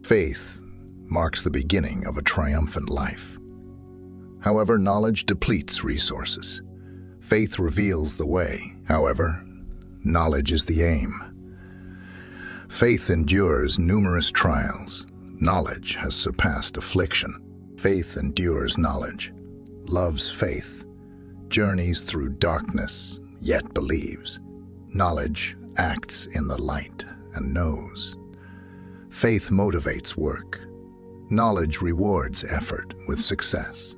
Faith marks the beginning of a triumphant life. However, knowledge depletes resources. Faith reveals the way. However, knowledge is the aim. Faith endures numerous trials. Knowledge has surpassed affliction. Faith endures knowledge, loves faith, journeys through darkness, yet believes. Knowledge acts in the light and knows. Faith motivates work. Knowledge rewards effort with success.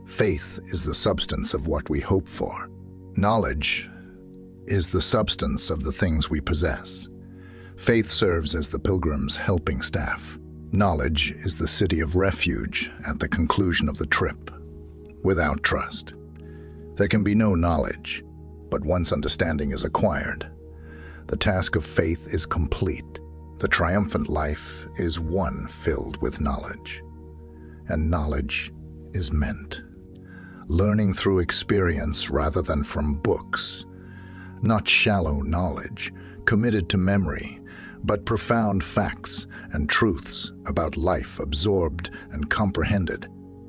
Faith is the substance of what we hope for. Knowledge is the substance of the things we possess. Faith serves as the pilgrim's helping staff. Knowledge is the city of refuge at the conclusion of the trip. Without trust, there can be no knowledge, but once understanding is acquired, the task of faith is complete. The triumphant life is one filled with knowledge, and knowledge is meant. Learning through experience rather than from books, not shallow knowledge, committed to memory, but profound facts and truths about life absorbed and comprehended.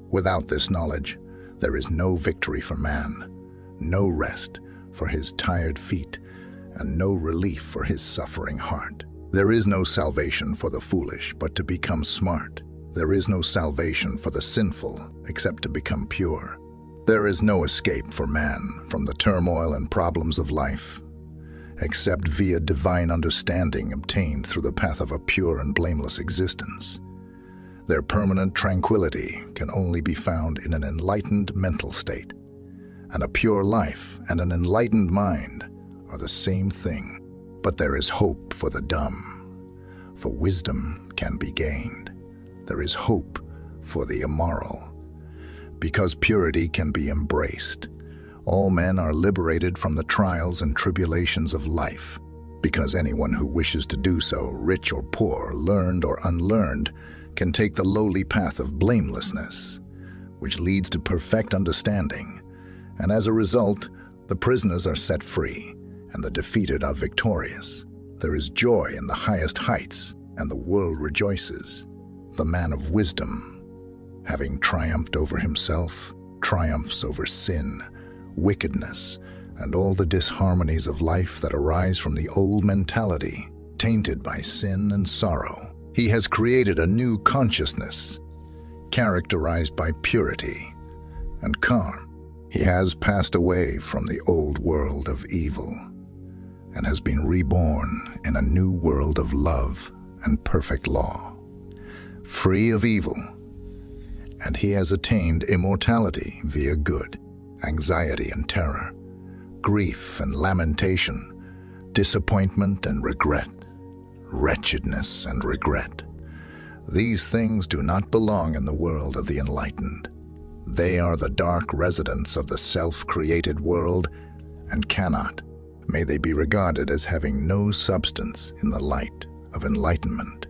Without this knowledge, there is no victory for man, no rest for his tired feet, and no relief for his suffering heart. There is no salvation for the foolish but to become smart. There is no salvation for the sinful except to become pure. There is no escape for man from the turmoil and problems of life, except via divine understanding obtained through the path of a pure and blameless existence. Their permanent tranquility can only be found in an enlightened mental state, and a pure life and an enlightened mind are the same thing. But there is hope for the dumb, for wisdom can be gained. There is hope for the immoral, because purity can be embraced. All men are liberated from the trials and tribulations of life, because anyone who wishes to do so, rich or poor, learned or unlearned, can take the lowly path of blamelessness, which leads to perfect understanding. And as a result, the prisoners are set free, and the defeated are victorious. There is joy in the highest heights, and the world rejoices. The man of wisdom, having triumphed over himself, triumphs over sin, wickedness, and all the disharmonies of life that arise from the old mentality, tainted by sin and sorrow. He has created a new consciousness, characterized by purity and calm. He has passed away from the old world of evil and has been reborn in a new world of love and perfect law, free of evil, and he has attained immortality via good. Anxiety and terror, grief and lamentation, disappointment and regret, wretchedness and regret. These things do not belong in the world of the enlightened. They are the dark residents of the self-created world and cannot, may they be regarded as having no substance in the light of enlightenment.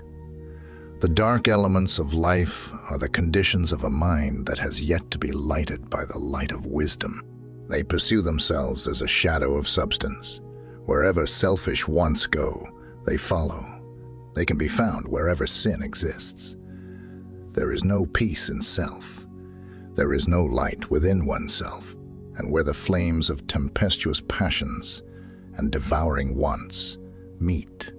The dark elements of life are the conditions of a mind that has yet to be lighted by the light of wisdom. They pursue themselves as a shadow of substance. Wherever selfish wants go, they follow. They can be found wherever sin exists. There is no peace in self. There is no light within oneself, and where the flames of tempestuous passions and devouring wants meet,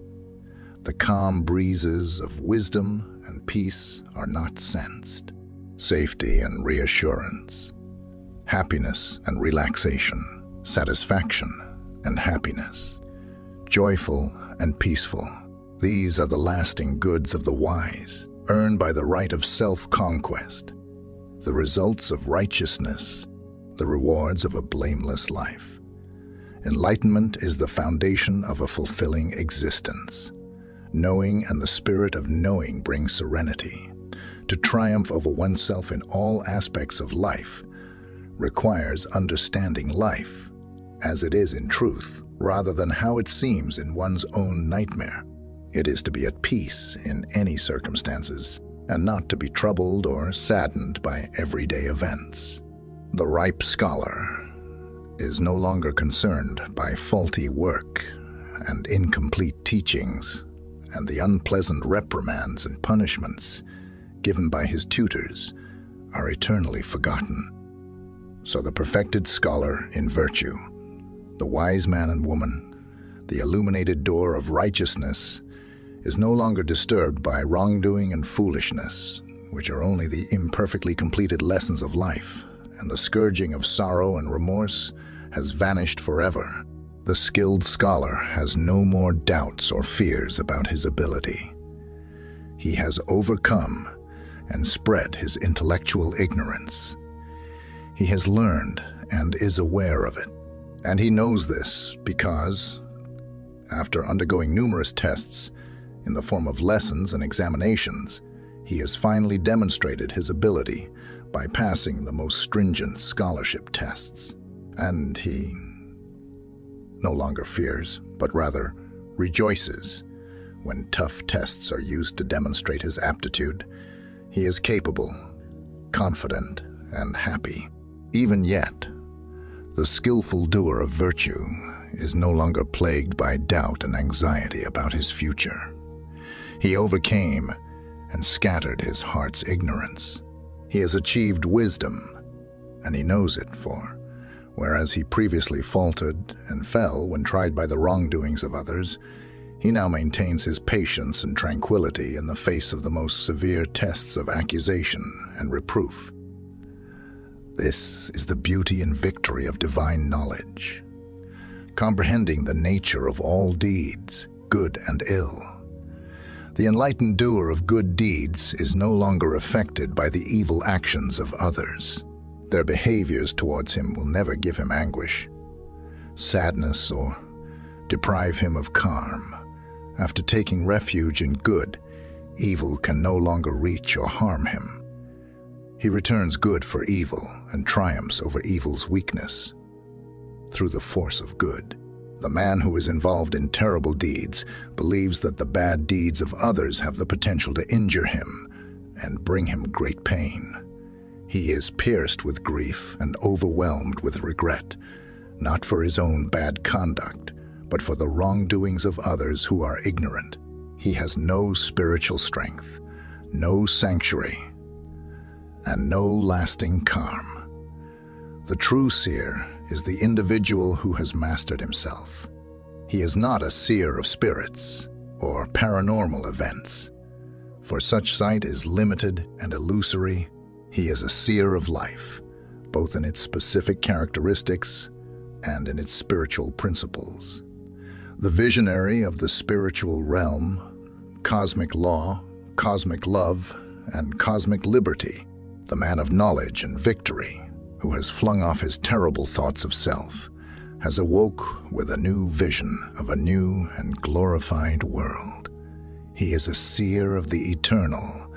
the calm breezes of wisdom and peace are not sensed. Safety and reassurance, happiness and relaxation, satisfaction and happiness, joyful and peaceful. These are the lasting goods of the wise, earned by the right of self-conquest, the results of righteousness, the rewards of a blameless life. Enlightenment is the foundation of a fulfilling existence. Knowing and the spirit of knowing brings serenity. To triumph over oneself in all aspects of life requires understanding life as it is in truth, rather than how it seems in one's own nightmare. It is to be at peace in any circumstances, and not to be troubled or saddened by everyday events. The ripe scholar is no longer concerned by faulty work and incomplete teachings, and the unpleasant reprimands and punishments given by his tutors are eternally forgotten. So the perfected scholar in virtue, the wise man and woman, the illuminated door of righteousness, is no longer disturbed by wrongdoing and foolishness, which are only the imperfectly completed lessons of life, and the scourging of sorrow and remorse has vanished forever. The skilled scholar has no more doubts or fears about his ability. He has overcome and spread his intellectual ignorance. He has learned and is aware of it. And he knows this because, after undergoing numerous tests in the form of lessons and examinations, he has finally demonstrated his ability by passing the most stringent scholarship tests. And he no longer fears, but rather rejoices when tough tests are used to demonstrate his aptitude. He is capable, confident, and happy. Even yet, the skillful doer of virtue is no longer plagued by doubt and anxiety about his future. He overcame and scattered his heart's ignorance. He has achieved wisdom, and he knows it, for whereas he previously faltered and fell when tried by the wrongdoings of others, he now maintains his patience and tranquility in the face of the most severe tests of accusation and reproof. This is the beauty and victory of divine knowledge, comprehending the nature of all deeds, good and ill. The enlightened doer of good deeds is no longer affected by the evil actions of others. Their behaviors towards him will never give him anguish, sadness, or deprive him of calm. After taking refuge in good, evil can no longer reach or harm him. He returns good for evil and triumphs over evil's weakness through the force of good. The man who is involved in terrible deeds believes that the bad deeds of others have the potential to injure him and bring him great pain. He is pierced with grief and overwhelmed with regret, not for his own bad conduct, but for the wrongdoings of others who are ignorant. He has no spiritual strength, no sanctuary, and no lasting calm. The true seer is the individual who has mastered himself. He is not a seer of spirits or paranormal events, for such sight is limited and illusory. He is a seer of life, both in its specific characteristics and in its spiritual principles. The visionary of the spiritual realm, cosmic law, cosmic love, and cosmic liberty, the man of knowledge and victory, who has flung off his terrible thoughts of self, has awoke with a new vision of a new and glorified world. He is a seer of the eternal,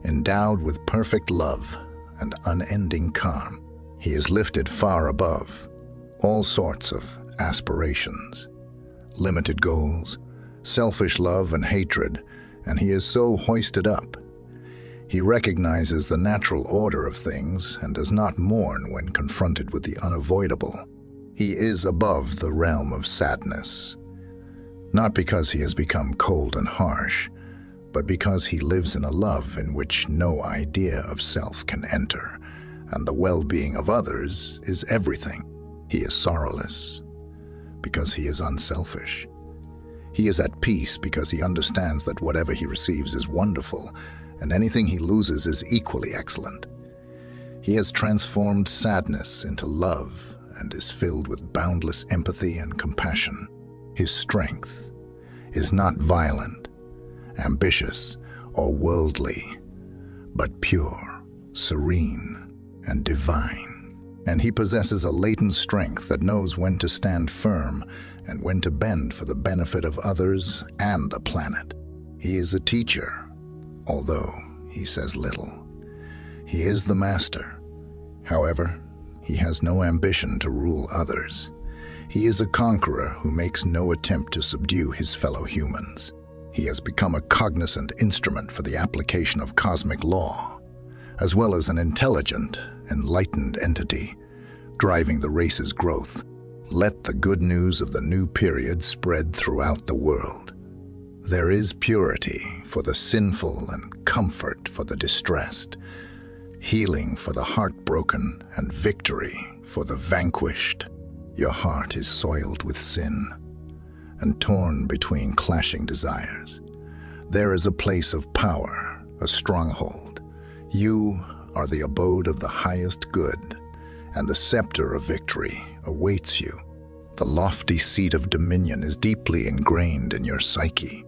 endowed with perfect love and unending calm. He is lifted far above all sorts of aspirations, limited goals, selfish love and hatred, and he is so hoisted up. He recognizes the natural order of things and does not mourn when confronted with the unavoidable. He is above the realm of sadness, not because he has become cold and harsh, but because he lives in a love in which no idea of self can enter, and the well-being of others is everything. He is sorrowless because he is unselfish. He is at peace because he understands that whatever he receives is wonderful, and anything he loses is equally excellent. He has transformed sadness into love and is filled with boundless empathy and compassion. His strength is not violent, ambitious, or worldly, but pure, serene, and divine. And he possesses a latent strength that knows when to stand firm and when to bend for the benefit of others and the planet. He is a teacher, although he says little. He is the master. However, he has no ambition to rule others. He is a conqueror who makes no attempt to subdue his fellow humans. He has become a cognizant instrument for the application of cosmic law, as well as an intelligent, enlightened entity, driving the race's growth. Let the good news of the new period spread throughout the world. There is purity for the sinful and comfort for the distressed, healing for the heartbroken and victory for the vanquished. Your heart is soiled with sin and torn between clashing desires. There is a place of power, a stronghold. You are the abode of the highest good, and the scepter of victory awaits you. The lofty seat of dominion is deeply ingrained in your psyche.